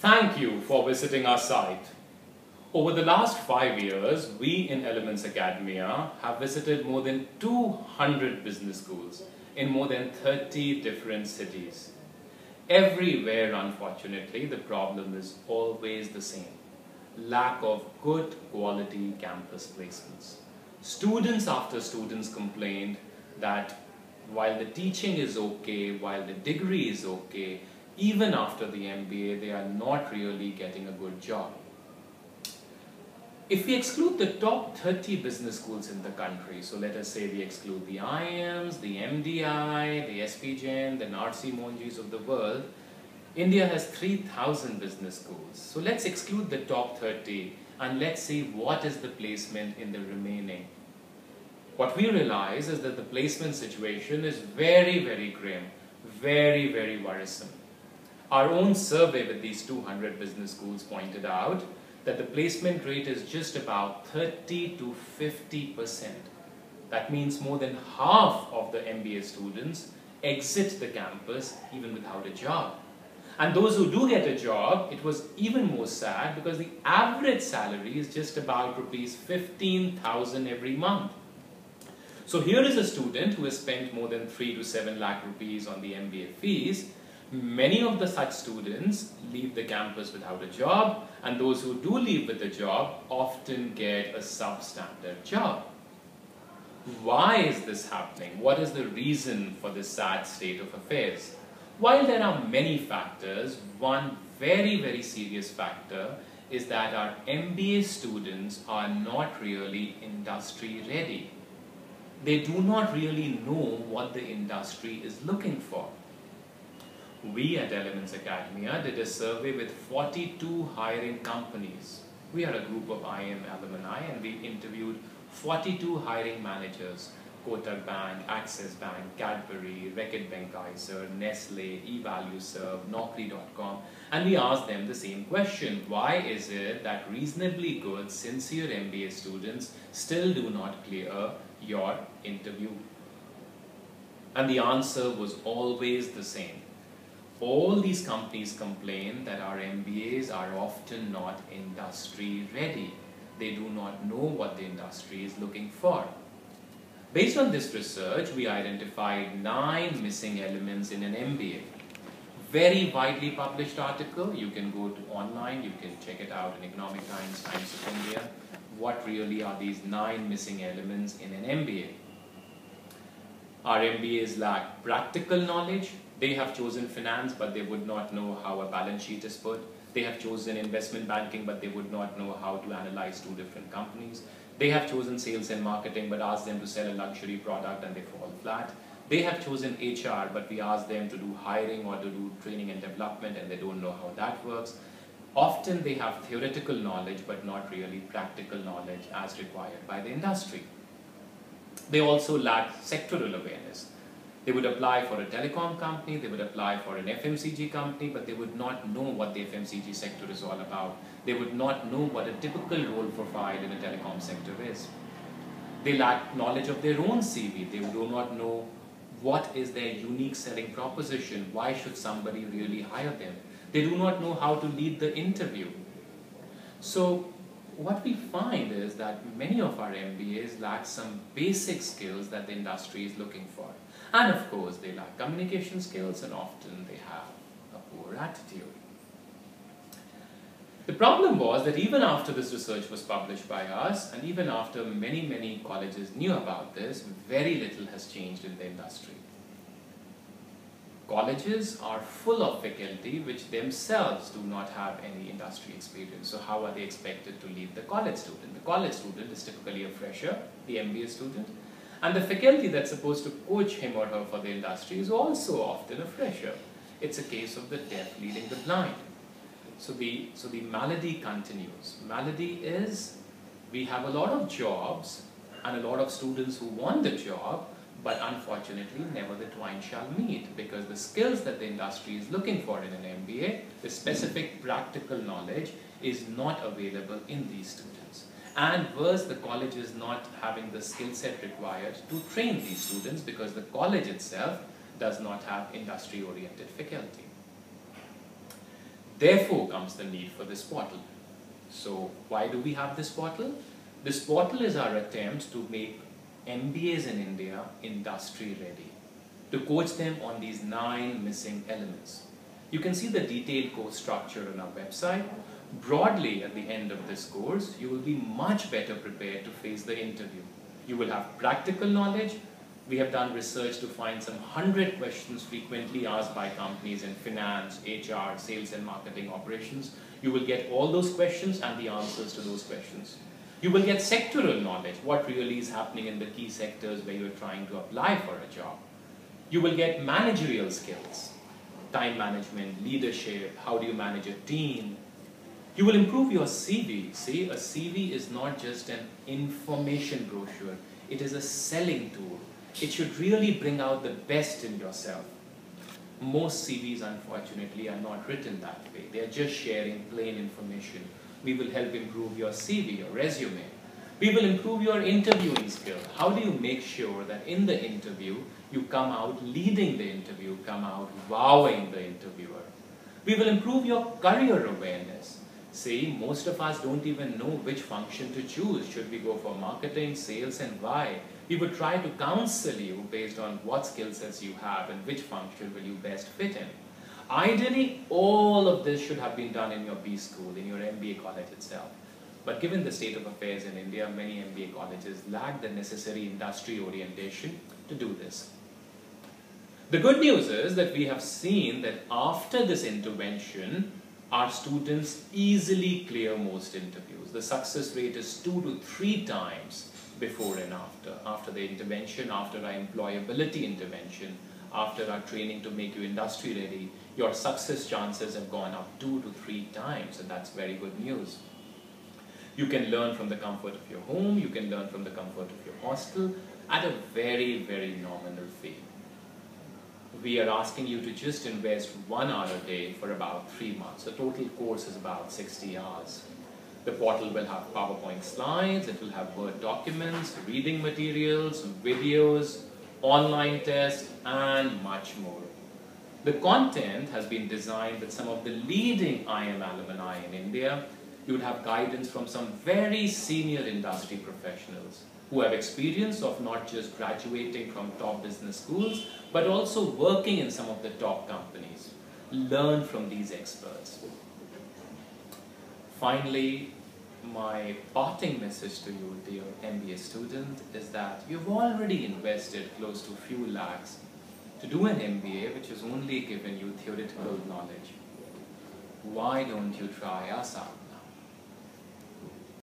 Thank you for visiting our site. Over the last 5 years, we in Elements Akademia have visited more than 200 business schools in more than 30 different cities. Everywhere, unfortunately, the problem is always the same: lack of good quality campus placements. Students after students complained that while the teaching is okay, while the degree is okay, even after the MBA, they are not really getting a good job. If we exclude the top 30 business schools in the country, so let us say we exclude the IIMs, the MDI, the SPGen, the Narsi Monjis of the world, India has 3,000 business schools. So let's exclude the top 30 and let's see what is the placement in the remaining. What we realize is that the placement situation is very, very grim, very, very worrisome. Our own survey with these 200 business schools pointed out that the placement rate is just about 30 to 50%. That means more than half of the MBA students exit the campus even without a job. And those who do get a job, it was even more sad because the average salary is just about rupees 15,000 every month. So here is a student who has spent more than 3 to 7 lakh rupees on the MBA fees. Many of the such students leave the campus without a job, and those who do leave with a job often get a substandard job. Why is this happening? What is the reason for this sad state of affairs? While there are many factors, one very, very serious factor is that our MBA students are not really industry ready. They do not really know what the industry is looking for. We at Elements Akademia did a survey with 42 hiring companies. We are a group of IIM alumni and we interviewed 42 hiring managers: Kotak Bank, Axis Bank, Cadbury, Reckitt Benckiser, Nestle, eValueServe, Naukri.com, and we asked them the same question: why is it that reasonably good, sincere MBA students still do not clear your interview? And the answer was always the same. All these companies complain that our MBAs are often not industry ready. They do not know what the industry is looking for. Based on this research, we identified 9 missing elements in an MBA. Very widely published article. You can go to online, you can check it out in Economic Times, Times of India. What really are these 9 missing elements in an MBA? Our MBAs lack practical knowledge. They have chosen finance, but they would not know how a balance sheet is put. They have chosen investment banking, but they would not know how to analyze 2 different companies. They have chosen sales and marketing, but ask them to sell a luxury product and they fall flat. They have chosen HR, but we ask them to do hiring or to do training and development and they don't know how that works. Often they have theoretical knowledge, but not really practical knowledge as required by the industry. They also lack sectoral awareness. They would apply for a telecom company, they would apply for an FMCG company, but they would not know what the FMCG sector is all about. They would not know what a typical role profile in a telecom sector is. They lack knowledge of their own CV. They do not know what is their unique selling proposition. Why should somebody really hire them? They do not know how to lead the interview. So what we find is that many of our MBAs lack some basic skills that the industry is looking for. And of course, they lack communication skills and often they have a poor attitude. The problem was that even after this research was published by us and even after many, many colleges knew about this, very little has changed in the industry. Colleges are full of faculty which themselves do not have any industry experience. So how are they expected to lead the college student? The college student is typically a fresher, the MBA student, and the faculty that's supposed to coach him or her for the industry is also often a fresher. It's a case of the deaf leading the blind. So the malady continues. Malady is, we have a lot of jobs and a lot of students who want the job, but unfortunately never the twain shall meet, because the skills that the industry is looking for in an MBA, the specific practical knowledge, is not available in these students. And worse, the college is not having the skill set required to train these students because the college itself does not have industry-oriented faculty. Therefore comes the need for this portal. So why do we have this portal? This portal is our attempt to make MBAs in India industry ready, to coach them on these 9 missing elements. You can see the detailed course structure on our website. Broadly, at the end of this course, you will be much better prepared to face the interview. You will have practical knowledge. We have done research to find some 100 questions frequently asked by companies in finance, HR, sales and marketing operations. You will get all those questions and the answers to those questions. You will get sectoral knowledge, what really is happening in the key sectors where you are trying to apply for a job. You will get managerial skills, time management, leadership, how do you manage a team. You will improve your CV. See, a CV is not just an information brochure, it is a selling tool. It should really bring out the best in yourself. Most CVs, unfortunately, are not written that way. They are just sharing plain information. We will help improve your CV, your resume. We will improve your interviewing skill. How do you make sure that in the interview, you come out leading the interview, come out wowing the interviewer? We will improve your career awareness. See, most of us don't even know which function to choose. Should we go for marketing, sales, and why? We would try to counsel you based on what skill sets you have and which function will you best fit in. Ideally, all of this should have been done in your B school, in your MBA college itself. But given the state of affairs in India, many MBA colleges lack the necessary industry orientation to do this. The good news is that we have seen that after this intervention, our students easily clear most interviews. The success rate is 2 to 3 times before and after. After the intervention, after our employability intervention, after our training to make you industry ready, your success chances have gone up 2 to 3 times, and that's very good news. You can learn from the comfort of your home, you can learn from the comfort of your hostel at a very, very nominal fee. We are asking you to just invest 1 hour a day for about 3 months. The total course is about 60 hours. The portal will have PowerPoint slides, it will have Word documents, reading materials, videos, online tests, and much more. The content has been designed with some of the leading IM alumni in India. You would have guidance from some very senior industry professionals who have experience of not just graduating from top business schools, but also working in some of the top companies. Learn from these experts. Finally, my parting message to you, dear MBA student, is that you've already invested close to a few lakhs to do an MBA which has only given you theoretical knowledge. Why don't you try us out?